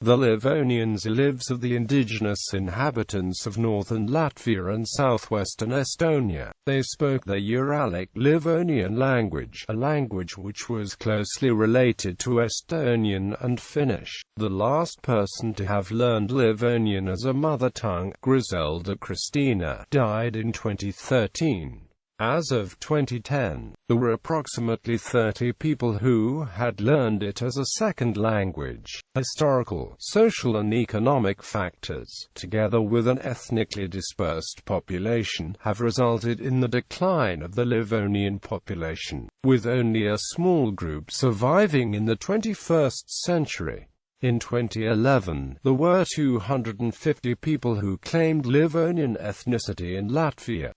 The Livonians are lives of the indigenous inhabitants of northern Latvia and southwestern Estonia. They spoke the Uralic Livonian language, a language which was closely related to Estonian and Finnish. The last person to have learned Livonian as a mother tongue, Grizelda Kristiņa, died in 2013. As of 2010, there were approximately 30 people who had learned it as a second language. Historical, social and economic factors, together with an ethnically dispersed population, have resulted in the decline of the Livonian population, with only a small group surviving in the 21st century. In 2011, there were 250 people who claimed Livonian ethnicity in Latvia.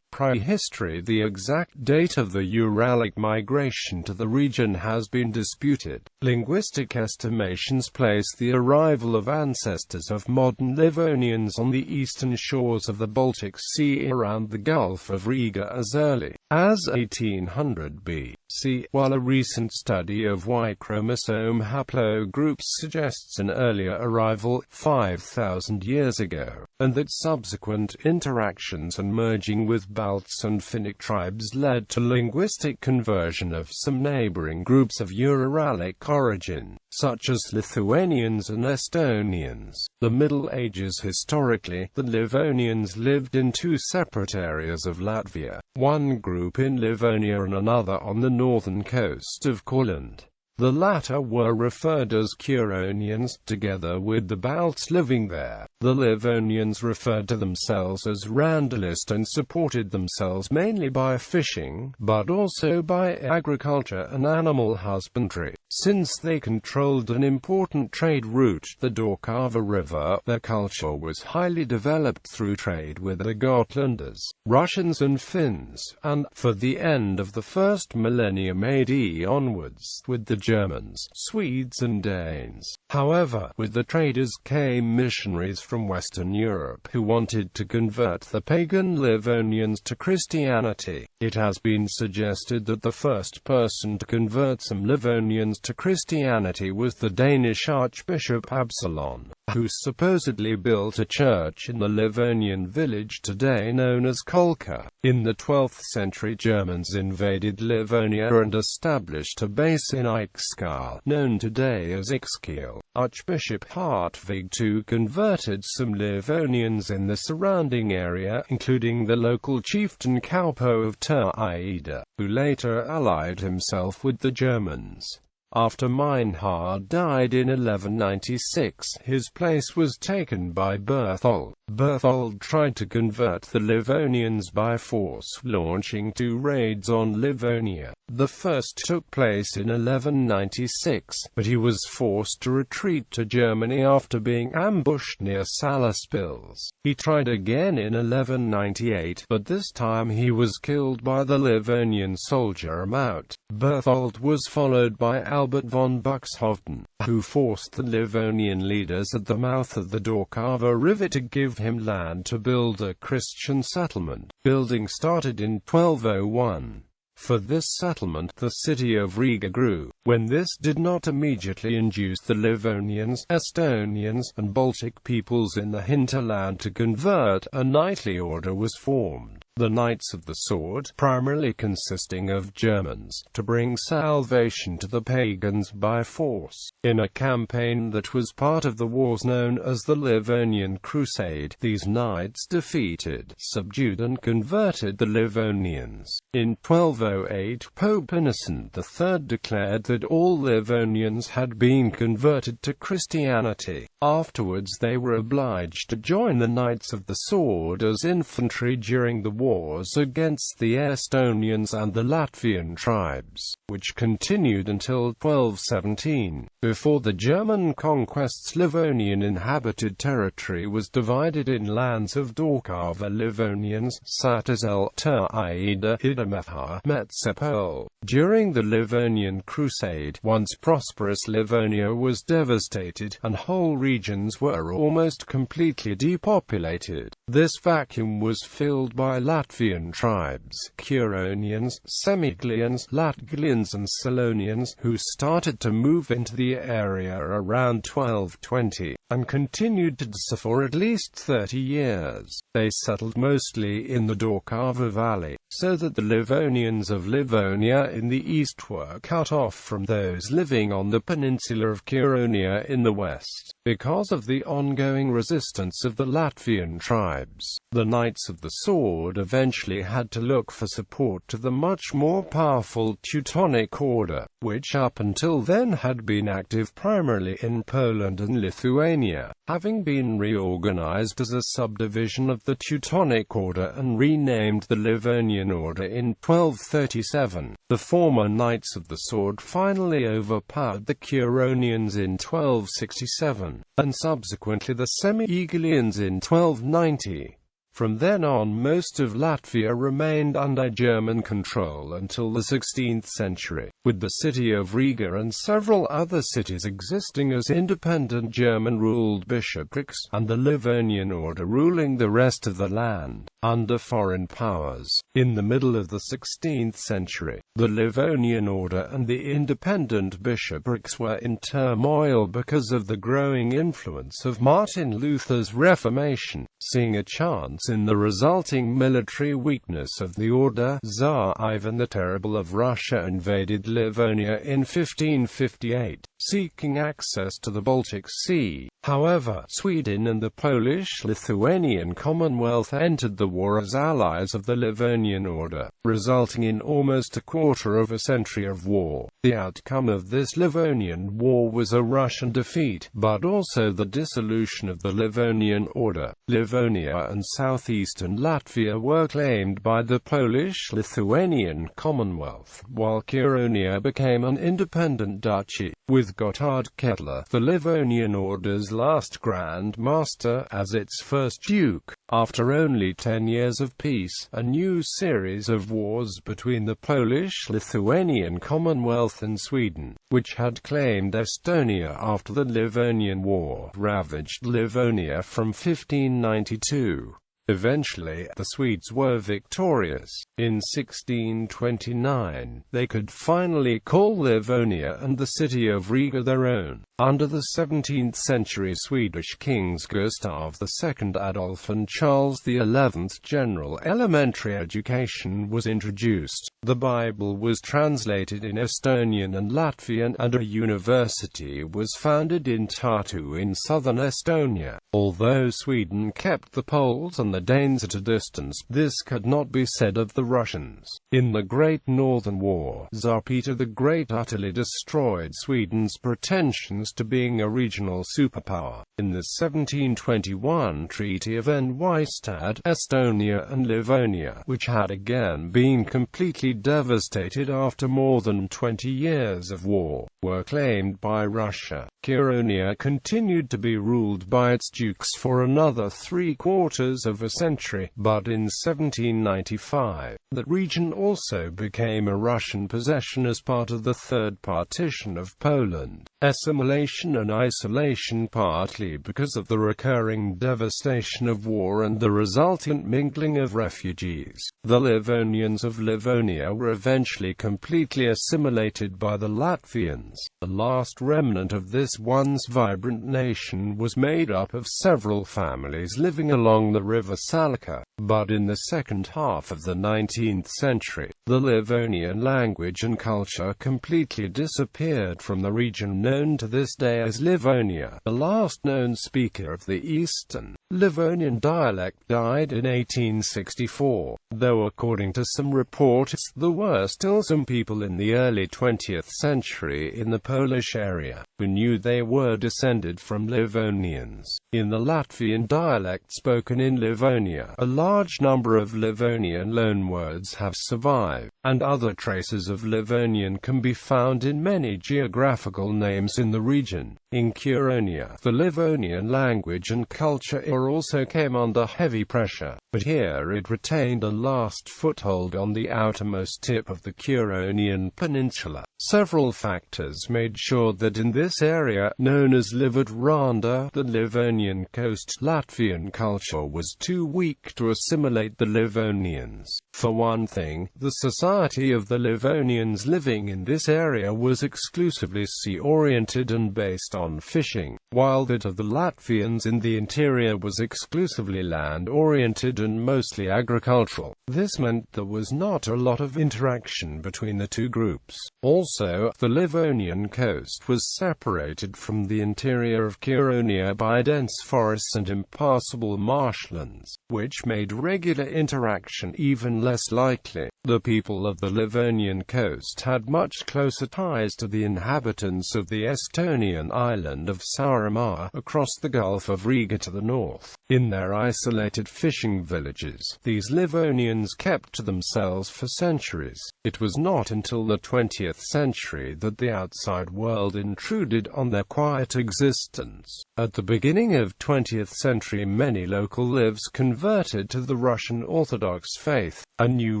Prehistory. The exact date of the Uralic migration to the region has been disputed. Linguistic estimations place the arrival of ancestors of modern Livonians on the eastern shores of the Baltic Sea around the Gulf of Riga as early as 1800 BC, while a recent study of Y-chromosome haplogroups suggests an earlier arrival 5,000 years ago, and that subsequent interactions and merging with Balts and Finnic tribes led to linguistic conversion of some neighboring groups of Uralic origin, such as Lithuanians and Estonians. The Middle Ages. Historically, the Livonians lived in two separate areas of Latvia, one group in Livonia and another on the northern coast of Courland. The latter were referred as Curonians, together with the Balts living there. The Livonians referred to themselves as Randalist and supported themselves mainly by fishing, but also by agriculture and animal husbandry. Since they controlled an important trade route, the Daugava River, their culture was highly developed through trade with the Gotlanders, Russians and Finns, and, for the end of the first millennium AD onwards, with the Germans, Swedes and Danes. However, with the traders came missionaries from Western Europe who wanted to convert the pagan Livonians to Christianity. It has been suggested that the first person to convert some Livonians to Christianity was the Danish Archbishop Absalon, who supposedly built a church in the Livonian village today known as Kolka. In the 12th century, Germans invaded Livonia and established a base in Ikskal, known today as Ixkiel. Archbishop Hartvig II converted some Livonians in the surrounding area, including the local chieftain Kaupo of Turida, who later allied himself with the Germans. After Meinhard died in 1196, his place was taken by Berthold. Berthold tried to convert the Livonians by force, launching two raids on Livonia. The first took place in 1196, but he was forced to retreat to Germany after being ambushed near Salaspils. He tried again in 1198, but this time he was killed by the Livonian soldier Maut. Berthold was followed by Albert von Buxhoven, who forced the Livonian leaders at the mouth of the Daugava River to give him land to build a Christian settlement. Building started in 1201. For this settlement, the city of Riga grew. When this did not immediately induce the Livonians, Estonians, and Baltic peoples in the hinterland to convert, a knightly order was formed, the Knights of the Sword, primarily consisting of Germans, to bring salvation to the pagans by force. In a campaign that was part of the wars known as the Livonian Crusade, these knights defeated, subdued and converted the Livonians. In 1208, Pope Innocent III declared that all Livonians had been converted to Christianity. Afterwards they were obliged to join the Knights of the Sword as infantry during the wars against the Estonians and the Latvian tribes, which continued until 1217. Before the German conquests, Livonian inhabited territory was divided in lands of Daugava Livonians, Satazel, Turida, Idametha, Metsepol, During the Livonian Crusade, once prosperous Livonia was devastated, and whole regions were almost completely depopulated. This vacuum was filled by Latvian tribes, Curonians, Semiglians, Latgalians and Salonians, who started to move into the area around 1220, and continued to do so for at least 30 years. They settled mostly in the Daugava Valley, so that the Livonians of Livonia in the east were cut off from those living on the peninsula of Curonia in the west. Because of the ongoing resistance of the Latvian tribes, the Knights of the Sword eventually had to look for support to the much more powerful Teutonic Order, which up until then had been active primarily in Poland and Lithuania, having been reorganized as a subdivision of the Teutonic Order and renamed the Livonian Order in 1237. The former Knights of the Sword finally overpowered the Curonians in 1267, and subsequently the Semi-Igalians in 1290. From then on, most of Latvia remained under German control until the 16th century, with the city of Riga and several other cities existing as independent German-ruled bishoprics, and the Livonian Order ruling the rest of the land, under foreign powers. In the middle of the 16th century, the Livonian Order and the independent bishoprics were in turmoil because of the growing influence of Martin Luther's Reformation. Seeing a chance in the resulting military weakness of the order, Tsar Ivan the Terrible of Russia invaded Livonia in 1558, seeking access to the Baltic Sea. However, Sweden and the Polish-Lithuanian Commonwealth entered the war as allies of the Livonian Order, resulting in almost a quarter of a century of war. The outcome of this Livonian War was a Russian defeat, but also the dissolution of the Livonian Order. Livonia and southeastern Latvia were claimed by the Polish-Lithuanian Commonwealth, while Curonia became an independent duchy, with Gotthard Kettler, the Livonian Order's last Grand Master, as its first duke. After only 10 years of peace, a new series of wars between the Polish-Lithuanian Commonwealth and Sweden, which had claimed Estonia after the Livonian War, ravaged Livonia from 1592. Eventually, the Swedes were victorious. In 1629, they could finally call Livonia and the city of Riga their own. Under the 17th-century Swedish kings Gustav II Adolf and Charles XI, general elementary education was introduced. The Bible was translated in Estonian and Latvian, and a university was founded in Tartu in southern Estonia. Although Sweden kept the Poles and the Danes at a distance, this could not be said of the Russians. In the Great Northern War, Tsar Peter the Great utterly destroyed Sweden's pretensions to being a regional superpower. In the 1721 Treaty of Brest-Litovsk, Estonia and Livonia, which had again been completely devastated after more than 20 years of war, were claimed by Russia. Curonia continued to be ruled by its dukes for another 3/4 of a century, but in 1795, that region also became a Russian possession as part of the Third Partition of Poland. Assimilation and isolation, partly because of the recurring devastation of war and the resultant mingling of refugees. The Livonians of Livonia were eventually completely assimilated by the Latvians. The last remnant of this once vibrant nation was made up of several families living along the river Salika, but in the second half of the 19th century, the Livonian language and culture completely disappeared from the region known to this day as Livonia. The last known speaker of the Eastern Livonian dialect died in 1864, though according to some reports, there were still some people in the early 20th century in the Polish area who knew they were descended from Livonians. In the Latvian dialect spoken in Livonia, a large large number of Livonian loanwords have survived, and other traces of Livonian can be found in many geographical names in the region. In Curonia, the Livonian language and culture also came under heavy pressure, but here it retained a last foothold on the outermost tip of the Curonian peninsula. Several factors made sure that in this area, known as Livodranda, the Livonian coast, Latvian culture was too weak to assimilate the Livonians. For one thing, the society of the Livonians living in this area was exclusively sea-oriented and based on fishing, while that of the Latvians in the interior was exclusively land-oriented and mostly agricultural. This meant there was not a lot of interaction between the two groups. Also, the Livonian coast was separated from the interior of Curonia by dense forests and impassable marshlands, which made regular interaction even less likely. The people of the Livonian coast had much closer ties to the inhabitants of the Estonian island of Saaremaa, across the Gulf of Riga to the north. In their isolated fishing villages, these Livonians kept to themselves for centuries. It was not until the 20th century that the outside world intruded on their quiet existence. At the beginning of 20th century, many local Livs converted to the Russian Orthodox faith. A new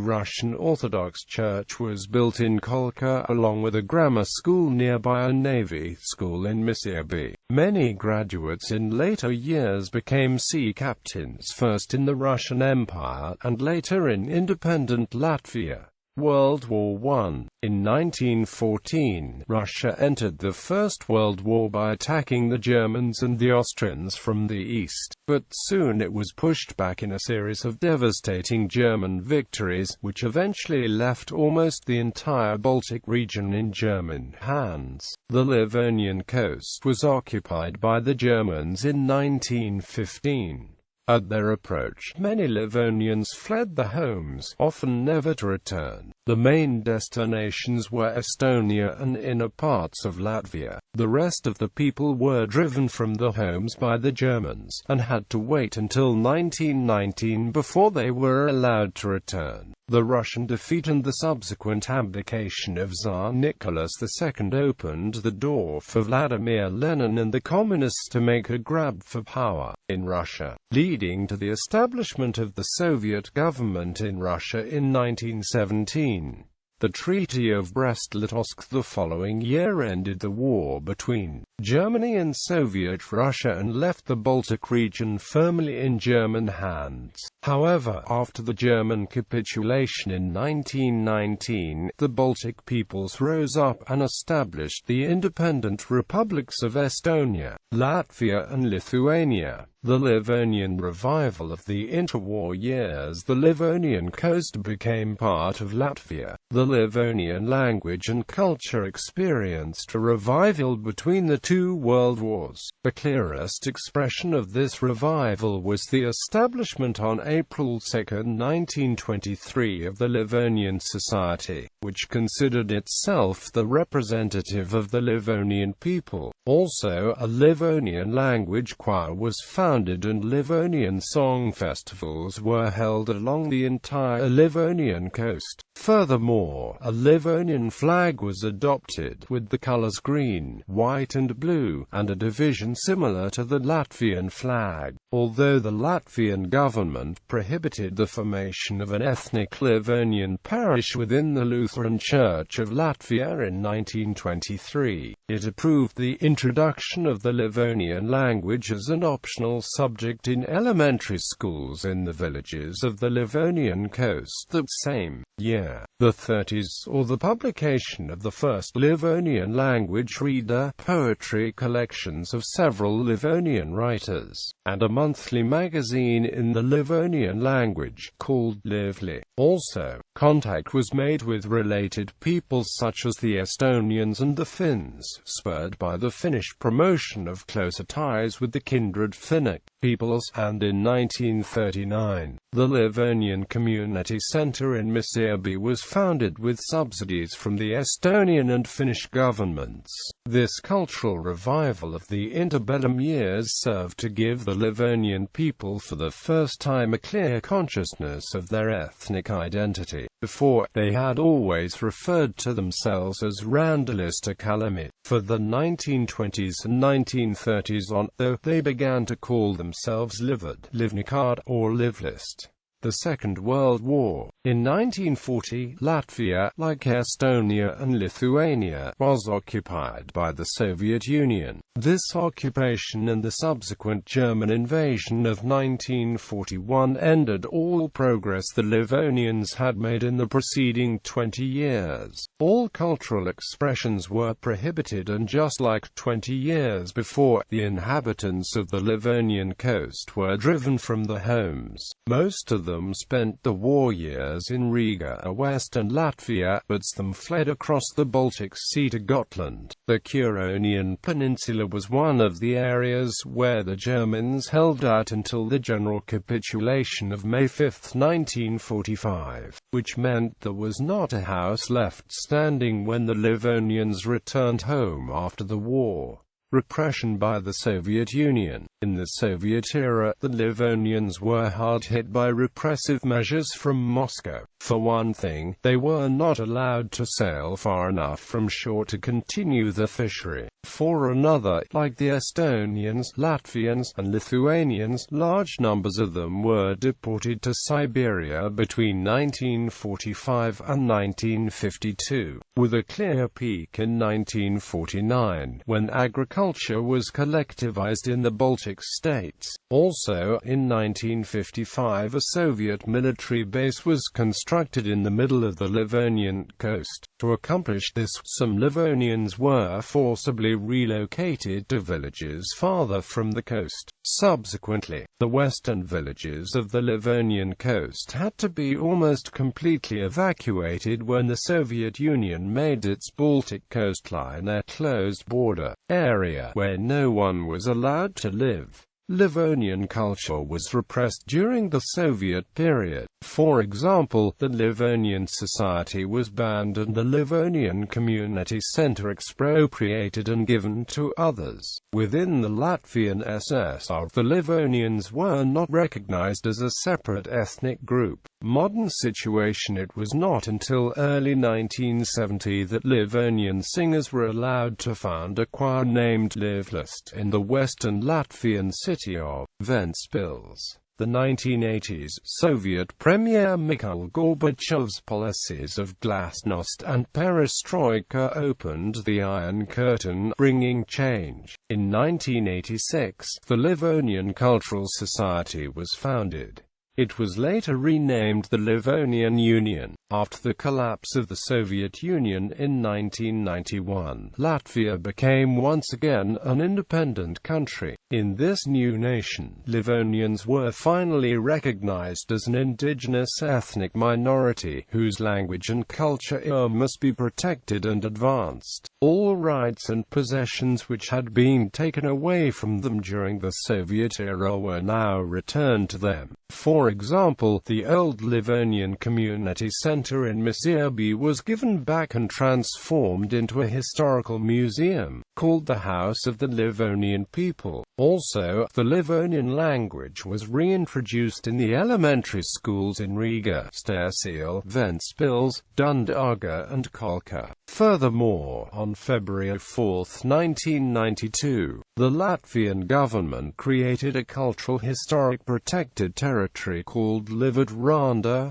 Russian Orthodox church was built in Kolka, along with a grammar school nearby and a navy school in Misirbi. Many graduates in later years became sea captains, first in the Russian Empire, and later in independent Latvia. World War I. In 1914, Russia entered the First World War by attacking the Germans and the Austrians from the east, but soon it was pushed back in a series of devastating German victories, which eventually left almost the entire Baltic region in German hands. The Livonian coast was occupied by the Germans in 1915. At their approach, many Livonians fled their homes, often never to return. The main destinations were Estonia and inner parts of Latvia. The rest of the people were driven from their homes by the Germans, and had to wait until 1919 before they were allowed to return. The Russian defeat and the subsequent abdication of Tsar Nicholas II opened the door for Vladimir Lenin and the Communists to make a grab for power in Russia, leading to the establishment of the Soviet government in Russia in 1917. The Treaty of Brest-Litovsk the following year ended the war between Germany and Soviet Russia and left the Baltic region firmly in German hands. However, after the German capitulation in 1919, the Baltic peoples rose up and established the independent republics of Estonia, Latvia and Lithuania. The Livonian revival of the interwar years. The Livonian coast became part of Latvia. The Livonian language and culture experienced a revival between the two world wars. The clearest expression of this revival was the establishment on April 2, 1923 of the Livonian Society, which considered itself the representative of the Livonian people. Also, a Livonian language choir was founded and Livonian song festivals were held along the entire Livonian coast. Furthermore, a Livonian flag was adopted, with the colors green, white and blue, and a division similar to the Latvian flag. Although the Latvian government prohibited the formation of an ethnic Livonian parish within the Lutheran Church of Latvia in 1923, it approved the introduction of the Livonian language as an optional subject in elementary schools in the villages of the Livonian coast that same year. The 30s saw the publication of the first Livonian language reader poetry collections of several Livonian writers, and a monthly magazine in the Livonian language, called Lively. Also, contact was made with related peoples such as the Estonians and the Finns, spurred by the Finnish promotion of closer ties with the kindred Finnic peoples, and in 1939, the Livonian Community Center in Misirbi was founded with subsidies from the Estonian and Finnish governments. This cultural revival of the interbellum years served to give the Livonian people for the first time a clear consciousness of their ethnic identity. Before, they had always referred to themselves as Randaliste Kalamit. For the 1920s and 1930s on, though, they began to call themselves Livad, Livnikad, or Livlist. The Second World War. In 1940, Latvia, like Estonia and Lithuania, was occupied by the Soviet Union. This occupation and the subsequent German invasion of 1941 ended all progress the Livonians had made in the preceding 20 years. All cultural expressions were prohibited, and just like 20 years before, the inhabitants of the Livonian coast were driven from their homes. Most of them spent the war years in Riga, western Latvia, but some fled across the Baltic Sea to Gotland. The Curonian Peninsula was one of the areas where the Germans held out until the general capitulation of May 5, 1945, which meant there was not a house left standing when the Livonians returned home after the war. Repression by the Soviet Union. In the Soviet era, the Livonians were hard hit by repressive measures from Moscow. For one thing, they were not allowed to sail far enough from shore to continue the fishery. For another, like the Estonians, Latvians, and Lithuanians, large numbers of them were deported to Siberia between 1945 and 1952, with a clear peak in 1949, when agriculture was collectivized in the Baltic states. Also, in 1955 a Soviet military base was constructed in the middle of the Livonian coast. To accomplish this, some Livonians were forcibly relocated to villages farther from the coast. Subsequently, the western villages of the Livonian coast had to be almost completely evacuated when the Soviet Union made its Baltic coastline a closed border area where no one was allowed to live. Livonian culture was repressed during the Soviet period. For example, the Livonian Society was banned and the Livonian Community Center expropriated and given to others. Within the Latvian SSR, the Livonians were not recognized as a separate ethnic group. Modern situation. It was not until early 1970 that Livonian singers were allowed to found a choir named Livlist in the western Latvian city of Ventspils. The 1980s, Soviet Premier Mikhail Gorbachev's policies of glasnost and perestroika opened the Iron Curtain, bringing change. In 1986, the Livonian Cultural Society was founded. It was later renamed the Livonian Union. After the collapse of the Soviet Union in 1991, Latvia became once again an independent country. In this new nation, Livonians were finally recognized as an indigenous ethnic minority, whose language and culture must be protected and advanced. All rights and possessions which had been taken away from them during the Soviet era were now returned to them. For example, the old Livonian Community Center in Mizirbi was given back and transformed into a historical museum, called the House of the Livonian People. Also, the Livonian language was reintroduced in the elementary schools in Riga, Stērsīle, Ventspils, Dundaga, and Kolka. Furthermore, on February 4, 1992, the Latvian government created a cultural historic protected territory called Livad,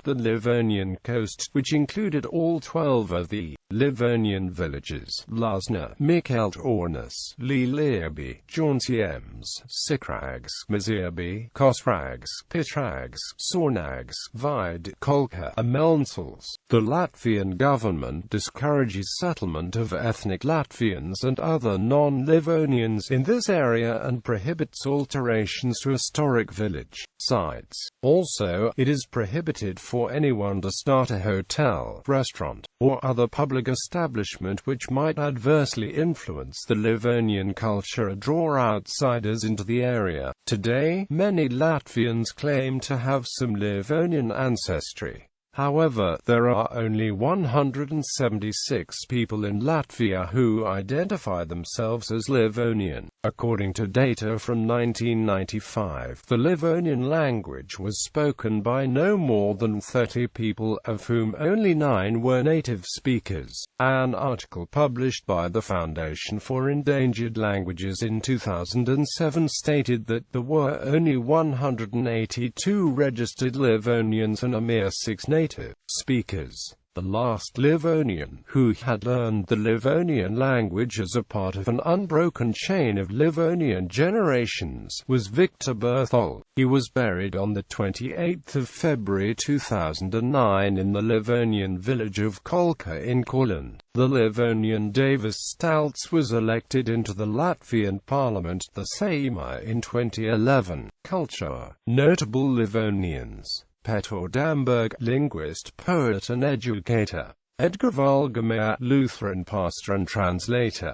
the Livonian coast, which included all 12 of the Livonian villages: Lasna, Mikeltornis, Lieliebi, Jaunsiems, Sikrags, Mizirbi, Kosrags, Pitrags, Sornags, Vide, Kolka, and Melnsils. The Latvian government discourages settlement of ethnic Latvians and other non-Livonians in this area and prohibits alterations to historic village sites. Also, it is prohibited for anyone to start a hotel, restaurant, or other public establishment which might adversely influence the Livonian culture or draw outsiders into the area. Today, many Latvians claim to have some Livonian ancestry. However, there are only 176 people in Latvia who identify themselves as Livonian. According to data from 1995, the Livonian language was spoken by no more than 30 people, of whom only 9 were native speakers. An article published by the Foundation for Endangered Languages in 2007 stated that there were only 182 registered Livonians and a mere 6 native speakers. The last Livonian who had learned the Livonian language as a part of an unbroken chain of Livonian generations was Victor Berthol. He was buried on the 28th of February 2009 in the Livonian village of Kolka in Courland. The Livonian Davis Stalts was elected into the Latvian parliament, the Seima, in 2011. Culture. Notable Livonians: Petar Damberg, linguist, poet and educator. Edgar Valgamere, Lutheran pastor and translator.